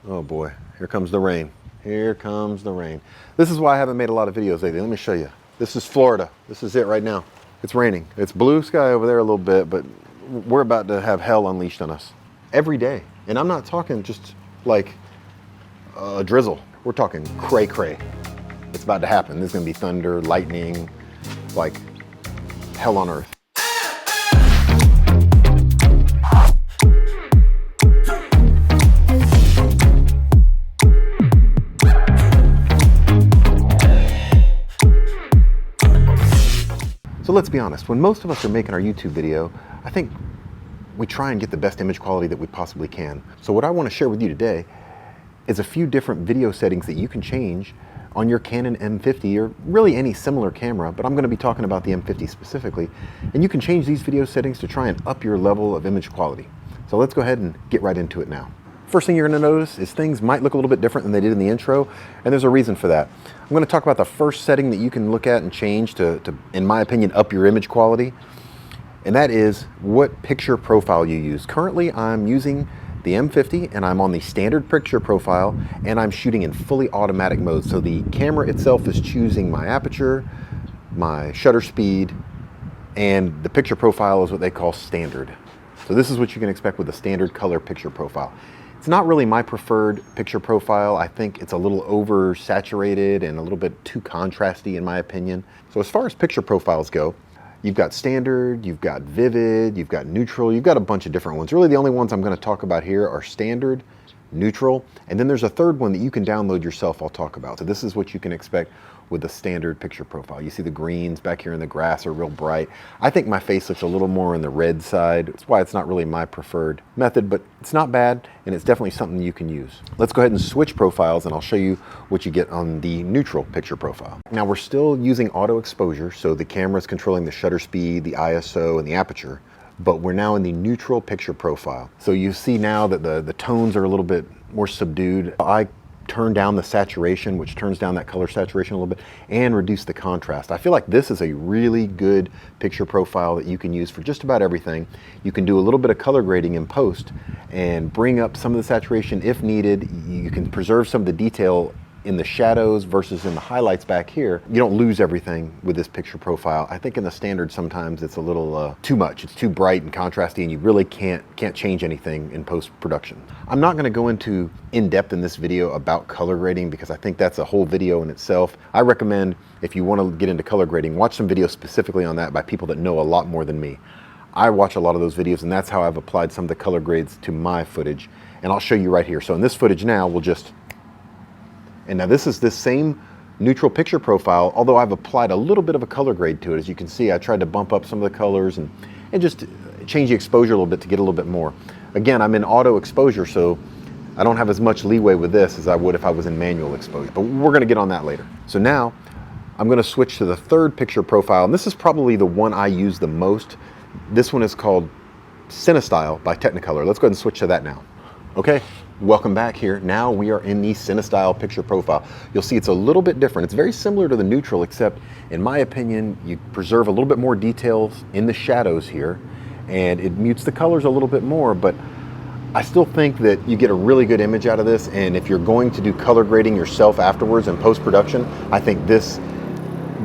Oh boy, here comes the rain. Here comes the rain. This is why I haven't made a lot of videos lately. Let me show you. This is Florida. This is it right now. It's raining. It's blue sky over there a little bit, but we're about to have hell unleashed on us every day. And I'm not talking just like a drizzle. We're talking cray cray. It's about to happen. There's gonna be thunder, lightning, like hell on earth. So let's be honest, when most of us are making our YouTube video, I think we try and get the best image quality that we possibly can. So what I want to share with you today is a few different video settings that you can change on your Canon M50 or really any similar camera, but I'm going to be talking about the M50 specifically. And you can change these video settings to try and up your level of image quality. So let's go ahead and get right into it now. First thing you're going to notice is things might look a little bit different than they did in the intro, and there's a reason for that. I'm going to talk about the first setting that you can look at and change to, in my opinion, up your image quality, and that is what picture profile you use. Currently, I'm using the M50, and I'm on the standard picture profile, and I'm shooting in fully automatic mode. So the camera itself is choosing my aperture, my shutter speed, and the picture profile is what they call standard. So this is what you can expect with a standard color picture profile. It's not really my preferred picture profile. I think it's a little oversaturated and a little bit too contrasty in my opinion. So as far as picture profiles go, you've got standard, you've got vivid, you've got neutral, you've got a bunch of different ones. Really the only ones I'm going to talk about here are standard, neutral, and then there's a third one that you can download yourself I'll talk about. So this is what you can expect with the standard picture profile. You see the greens back here in the grass are real bright. I think my face looks a little more on the red side. That's why it's not really my preferred method, but it's not bad and it's definitely something you can use. Let's go ahead and switch profiles and I'll show you what you get on the neutral picture profile. Now we're still using auto exposure, so the camera is controlling the shutter speed, the ISO, and the aperture, but we're now in the neutral picture profile. So you see now that the tones are a little bit more subdued. I turn down the saturation, which turns down that color saturation a little bit, and reduce the contrast. I feel like this is a really good picture profile that you can use for just about everything. You can do a little bit of color grading in post and bring up some of the saturation if needed. You can preserve some of the detail in the shadows versus in the highlights back here. You don't lose everything with this picture profile. I think in the standard sometimes it's a little too much. It's too bright and contrasty and you really can't change anything in post-production. I'm not gonna go into in-depth in this video about color grading because I think that's a whole video in itself. I recommend if you wanna get into color grading, watch some videos specifically on that by people that know a lot more than me. I watch a lot of those videos and that's how I've applied some of the color grades to my footage. And I'll show you right here. So in this footage now, and now this is this same neutral picture profile, although I've applied a little bit of a color grade to it. As you can see, I tried to bump up some of the colors and just change the exposure a little bit to get a little bit more. Again, I'm in auto exposure, so I don't have as much leeway with this as I would if I was in manual exposure, but we're gonna get on that later. So now I'm gonna switch to the third picture profile, and this is probably the one I use the most. This one is called Cinestyle by Technicolor. Let's go ahead and switch to that now. Okay. Welcome back here. Now we are in the Cinestyle picture profile. You'll see it's a little bit different. It's very similar to the neutral, except in my opinion, you preserve a little bit more details in the shadows here, and it mutes the colors a little bit more, but I still think that you get a really good image out of this, and if you're going to do color grading yourself afterwards in post-production, I think this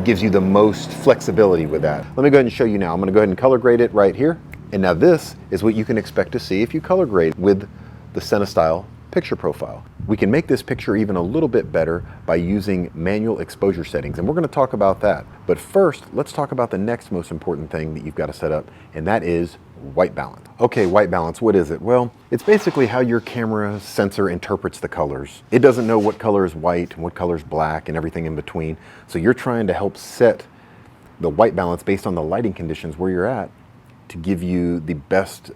gives you the most flexibility with that. Let me go ahead and show you now. I'm gonna go ahead and color grade it right here, and now this is what you can expect to see if you color grade with the Cinestyle picture profile. We can make this picture even a little bit better by using manual exposure settings, and we're going to talk about that. But first, let's talk about the next most important thing that you've got to set up, and that is white balance. Okay, white balance, what is it? Well, it's basically how your camera sensor interprets the colors. It doesn't know what color is white and what color is black and everything in between, so you're trying to help set the white balance based on the lighting conditions where you're at to give you the best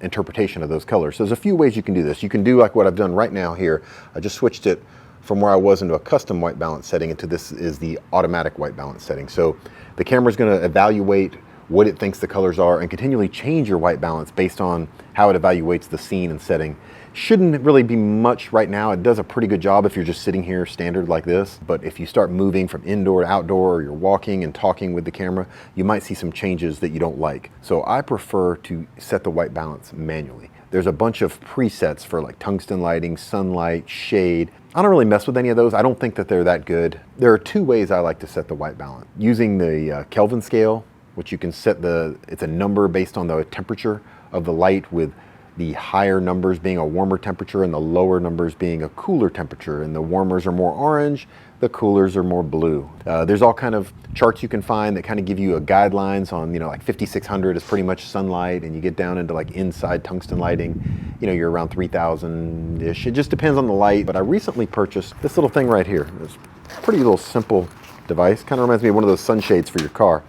interpretation of those colors. So there's a few ways you can do this. You can do like what I've done right now here. I just switched it from where I was into a custom white balance setting into this is the automatic white balance setting. So the camera's gonna evaluate what it thinks the colors are and continually change your white balance based on how it evaluates the scene and setting. Shouldn't really be much right now. It does a pretty good job if you're just sitting here standard like this, but if you start moving from indoor to outdoor or you're walking and talking with the camera, you might see some changes that you don't like. So I prefer to set the white balance manually. There's a bunch of presets for like tungsten lighting, sunlight, shade. I don't really mess with any of those. I don't think that they're that good. There are two ways I like to set the white balance. Using the Kelvin scale, which you can set it's a number based on the temperature of the light, with the higher numbers being a warmer temperature and the lower numbers being a cooler temperature. And the warmers are more orange, the coolers are more blue. There's all kind of charts you can find that kind of give you a guidelines on, like 5600 is pretty much sunlight, and you get down into like inside tungsten lighting, you're around 3000-ish. It just depends on the light. But I recently purchased this little thing right here. It's a pretty little simple device. Kind of reminds me of one of those sunshades for your car.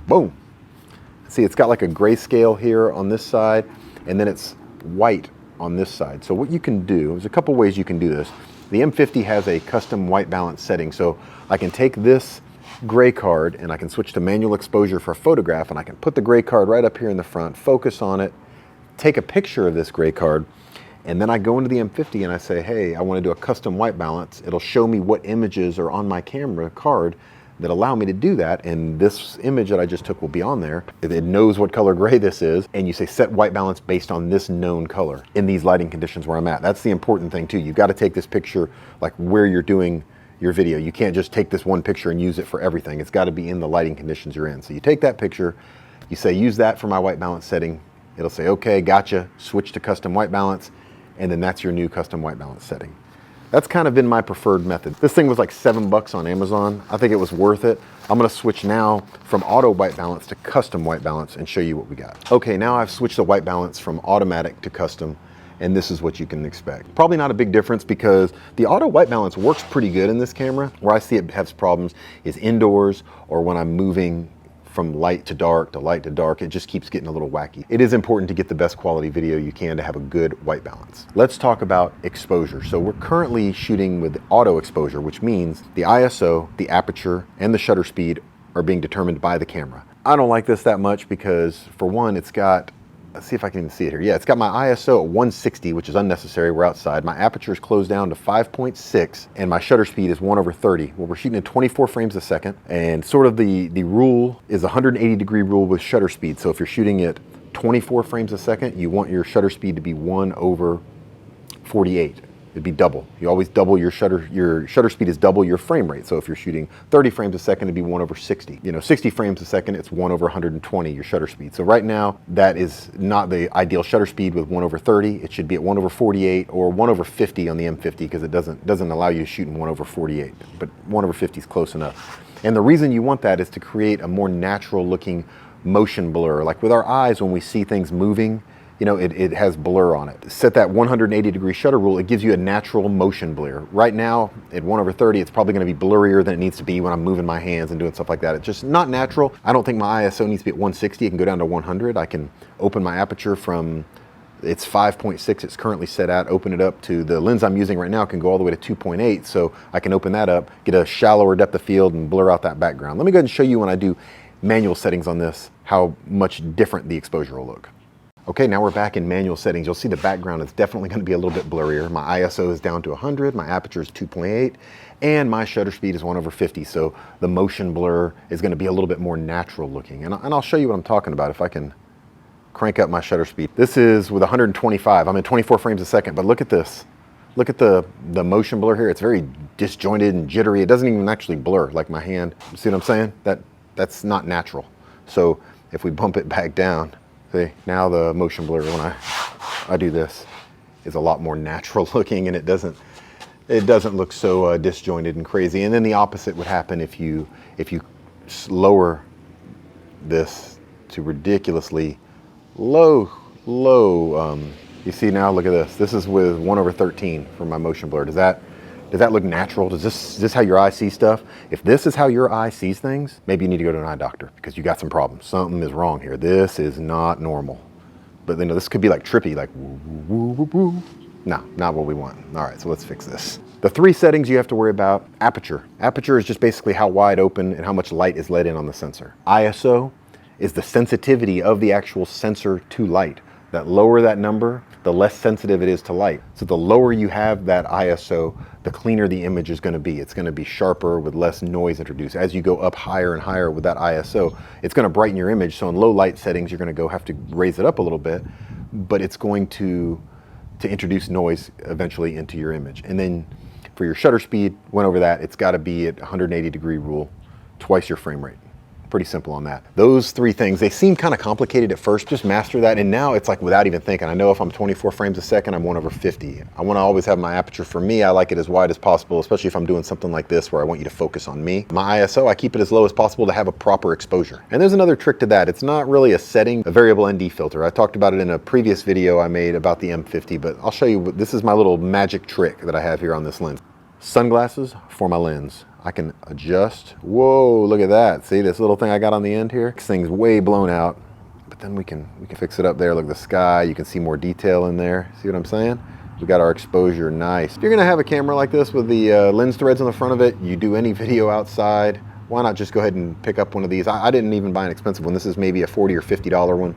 Boom. See, it's got like a grayscale here on this side, and then it's white on this side. So what you can do, there's a couple ways you can do this. The M50 has a custom white balance setting, so I can take this gray card and I can switch to manual exposure for a photograph, and I can put the gray card right up here in the front, focus on it, take a picture of this gray card, and then I go into the M50 and I say, hey, I want to do a custom white balance. It'll show me what images are on my camera card that allow me to do that, and this image that I just took will be on there. It knows what color gray this is, and you say set white balance based on this known color in these lighting conditions where I'm at. That's the important thing too. You've got to take this picture like where you're doing your video. You can't just take this one picture and use it for everything. It's got to be in the lighting conditions you're in. So you take that picture, you say use that for my white balance setting. It'll say okay, gotcha, switch to custom white balance, and then that's your new custom white balance setting. That's kind of been my preferred method. This thing was like $7 on Amazon. I think it was worth it. I'm gonna switch now from auto white balance to custom white balance and show you what we got. Okay, now I've switched the white balance from automatic to custom, and this is what you can expect. Probably not a big difference, because the auto white balance works pretty good in this camera. Where I see it has problems is indoors, or when I'm moving from light to dark to light to dark, it just keeps getting a little wacky. It is important to get the best quality video you can to have a good white balance. Let's talk about exposure. So we're currently shooting with auto exposure, which means the ISO, the aperture, and the shutter speed are being determined by the camera. I don't like this that much because, for one, it's got, let's see if I can even see it here. Yeah, it's got my ISO at 160, which is unnecessary. We're outside. My aperture is closed down to 5.6, and my shutter speed is 1/30. Well, we're shooting at 24 frames a second, and sort of the rule is a 180-degree rule with shutter speed. So if you're shooting at 24 frames a second, you want your shutter speed to be 1/48. It'd be double. You always double your shutter speed is double your frame rate. So if you're shooting 30 frames a second, it'd be 1/60. 60 frames a second, it's 1/120, your shutter speed. So right now, that is not the ideal shutter speed with 1/30. It should be at 1/48 or 1/50 on the M50, because it doesn't allow you to shoot in 1/48, but 1/50 is close enough. And the reason you want that is to create a more natural looking motion blur. Like with our eyes, when we see things moving, it has blur on it. Set that 180-degree shutter rule, it gives you a natural motion blur. Right now, at 1/30, it's probably gonna be blurrier than it needs to be when I'm moving my hands and doing stuff like that. It's just not natural. I don't think my ISO needs to be at 160. It can go down to 100. I can open my aperture from, it's 5.6 it's currently set at, open it up to the lens I'm using right now, can go all the way to 2.8. So I can open that up, get a shallower depth of field, and blur out that background. Let me go ahead and show you when I do manual settings on this, how much different the exposure will look. Okay, now we're back in manual settings. You'll see the background is definitely going to be a little bit blurrier. My ISO is down to 100, my aperture is 2.8, and my shutter speed is 1/50. So the motion blur is going to be a little bit more natural looking. And I'll show you what I'm talking about if I can crank up my shutter speed. This is with 125. I'm at 24 frames a second, but look at this. Look at the motion blur here. It's very disjointed and jittery. It doesn't even actually blur like my hand. See what I'm saying? That's not natural. So if we bump it back down, see, now the motion blur when I do this is a lot more natural looking, and it doesn't look so disjointed and crazy. And then the opposite would happen if you lower this to ridiculously low. You see now, look at this. This is with 1/13 for my motion blur. Does that look natural? Is this how your eye sees stuff? If this is how your eye sees things, maybe you need to go to an eye doctor, because you got some problems. Something is wrong here. This is not normal. But this could be like trippy, like woo, woo, woo, woo, woo. No, not what we want. All right, so let's fix this. The three settings you have to worry about: aperture. Aperture is just basically how wide open and how much light is let in on the sensor. ISO is the sensitivity of the actual sensor to light. That lower that number, the less sensitive it is to light. So the lower you have that ISO, the cleaner the image is going to be. It's going to be sharper with less noise introduced. As you go up higher and higher with that ISO, it's going to brighten your image. So in low light settings, you're going to have to raise it up a little bit. but it's going to introduce noise eventually into your image. And then for your shutter speed, went over that, it's got to be at 180-degree rule, twice your frame rate. Pretty simple on that. Those three things, they seem kind of complicated at first, just master that, and now it's like without even thinking. I know if I'm 24 frames a second, I'm 1/50. I want to always have my aperture, for me, I like it as wide as possible, especially if I'm doing something like this where I want you to focus on me. My ISO, I keep it as low as possible to have a proper exposure. And there's another trick to that. It's not really a setting, a variable ND filter. I talked about it in a previous video I made about the M50, but I'll show you, this is my little magic trick that I have here on this lens. Sunglasses for my lens. I can adjust. Whoa, look at that. See this little thing I got on the end here? This thing's way blown out, but then we can fix it up there. Look at the sky. You can see more detail in there. See what I'm saying? We got our exposure nice. If you're gonna have a camera like this with the lens threads on the front of it, you do any video outside, why not just go ahead and pick up one of these? I didn't even buy an expensive one. This is maybe a $40 or $50 one,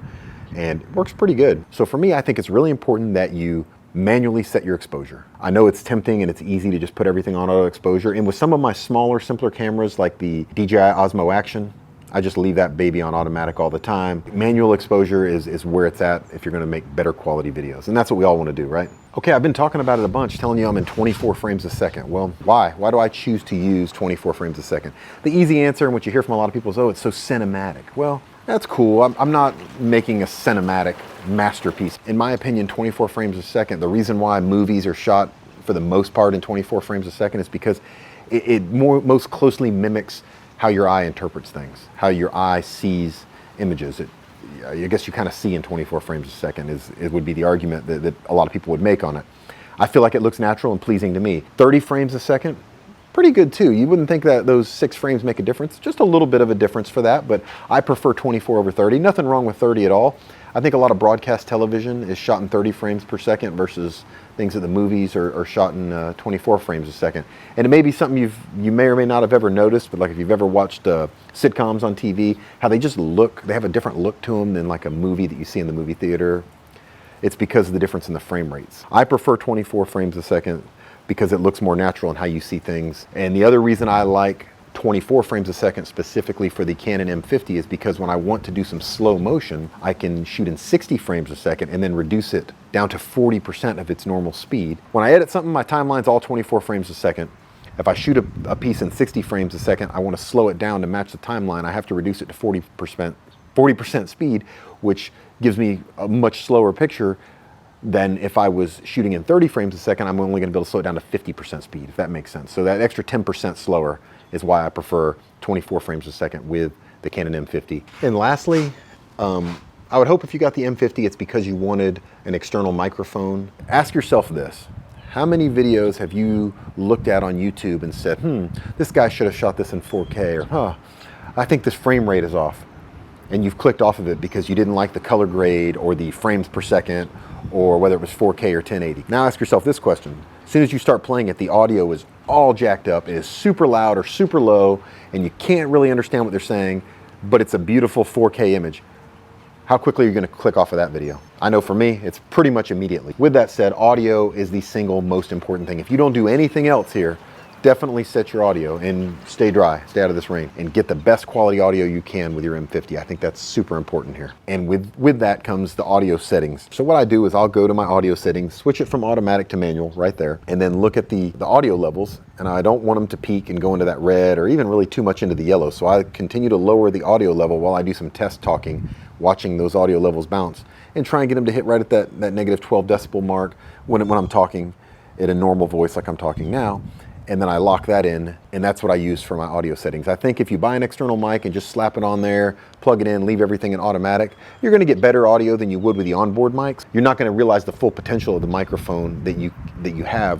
and it works pretty good. So for me, I think it's really important that you manually set your exposure. I know it's tempting and it's easy to just put everything on auto exposure. And with some of my smaller, simpler cameras like the DJI Osmo Action, I just leave that baby on automatic all the time. Manual exposure is where it's at if you're gonna make better quality videos. And that's what we all wanna do, right? Okay, I've been talking about it a bunch, telling you I'm in 24 frames a second. Well, why? Why do I choose to use 24 frames a second? The easy answer, and what you hear from a lot of people is, oh, it's so cinematic. Well, that's cool. I'm not making a cinematic masterpiece. In my opinion, 24 frames a second, the reason why movies are shot for the most part in 24 frames a second is because it most closely mimics how your eye interprets things, how your eye sees images. I guess you kind of see in 24 frames a second it would be the argument that a lot of people would make on it. I feel like it looks natural and pleasing to me. 30 frames a second, pretty good too. You wouldn't think that those 6 frames make a difference. Just a little bit of a difference for that, but I prefer 24 over 30. Nothing wrong with 30 at all. I think a lot of broadcast television is shot in 30 frames per second versus things at the movies are shot in 24 frames a second. And it may be something you may or may not have ever noticed, but like if you've ever watched sitcoms on TV, how they just look, they have a different look to them than like a movie that you see in the movie theater. It's because of the difference in the frame rates. I prefer 24 frames a second because it looks more natural in how you see things. And the other reason I like 24 frames a second specifically for the Canon M50 is because when I want to do some slow motion, I can shoot in 60 frames a second and then reduce it down to 40% of its normal speed. When I edit something, my timeline's all 24 frames a second. If I shoot a piece in 60 frames a second, I want to slow it down to match the timeline. I have to reduce it to 40% speed, which gives me a much slower picture than if I was shooting in 30 frames a second. I'm only going to be able to slow it down to 50% speed, if that makes sense. So that extra 10% slower is why I prefer 24 frames a second with the Canon M50. And lastly, I would hope if you got the M50, it's because you wanted an external microphone. Ask yourself this: how many videos have you looked at on YouTube and said, this guy should have shot this in 4K, or I think this frame rate is off. And you've clicked off of it because you didn't like the color grade or the frames per second, or whether it was 4K or 1080. Now ask yourself this question: as soon as you start playing it, the audio is all jacked up, it is super loud or super low, and you can't really understand what they're saying, but it's a beautiful 4K image. How quickly are you going to click off of that video? I know for me, it's pretty much immediately. With that said, audio is the single most important thing. If you don't do anything else here, definitely set your audio and stay dry, stay out of this rain, and get the best quality audio you can with your M50. I think that's super important here. And with that comes the audio settings. So what I do is I'll go to my audio settings, switch it from automatic to manual right there, and then look at the audio levels. And I don't want them to peak and go into that red or even really too much into the yellow. So I continue to lower the audio level while I do some test talking, watching those audio levels bounce, and try and get them to hit right at that negative 12 decibel mark when I'm talking at a normal voice like I'm talking now. And then I lock that in, and that's what I use for my audio settings. I think if you buy an external mic and just slap it on there, plug it in, leave everything in automatic, you're gonna get better audio than you would with the onboard mics. You're not gonna realize the full potential of the microphone that you have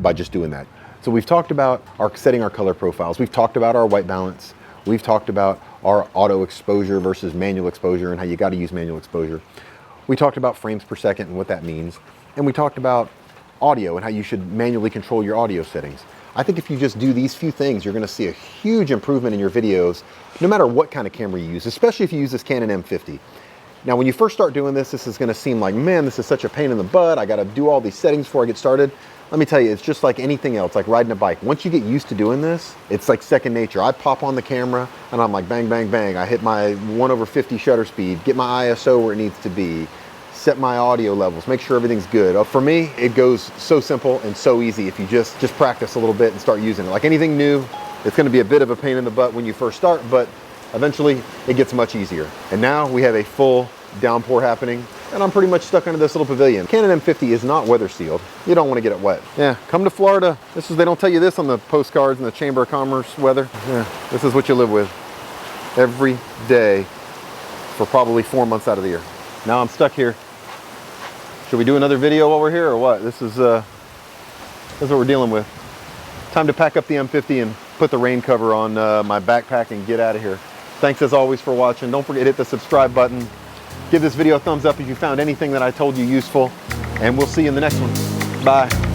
by just doing that. So we've talked about setting our color profiles. We've talked about our white balance. We've talked about our auto exposure versus manual exposure and how you gotta use manual exposure. We talked about frames per second and what that means. And we talked about audio and how you should manually control your audio settings. I think if you just do these few things, you're gonna see a huge improvement in your videos, no matter what kind of camera you use, especially if you use this Canon M50. Now, when you first start doing this is gonna seem like, man, this is such a pain in the butt. I gotta do all these settings before I get started. Let me tell you, it's just like anything else, like riding a bike. Once you get used to doing this, it's like second nature. I pop on the camera and I'm like, bang, bang, bang. I hit my 1/50 shutter speed, get my ISO where it needs to be, set my audio levels, make sure everything's good. For me, it goes so simple and so easy if you just practice a little bit and start using it. Like anything new, it's gonna be a bit of a pain in the butt when you first start, but eventually it gets much easier. And now we have a full downpour happening, and I'm pretty much stuck under this little pavilion. Canon M50 is not weather sealed. You don't want to get it wet. Yeah, come to Florida. They don't tell you this on the postcards and the Chamber of Commerce weather. Yeah, this is what you live with every day for probably 4 months out of the year. Now I'm stuck here. Should we do another video while we're here or what? This is what we're dealing with. Time to pack up the M50 and put the rain cover on my backpack and get out of here. Thanks as always for watching. Don't forget to hit the subscribe button. Give this video a thumbs up if you found anything that I told you useful, and we'll see you in the next one. Bye.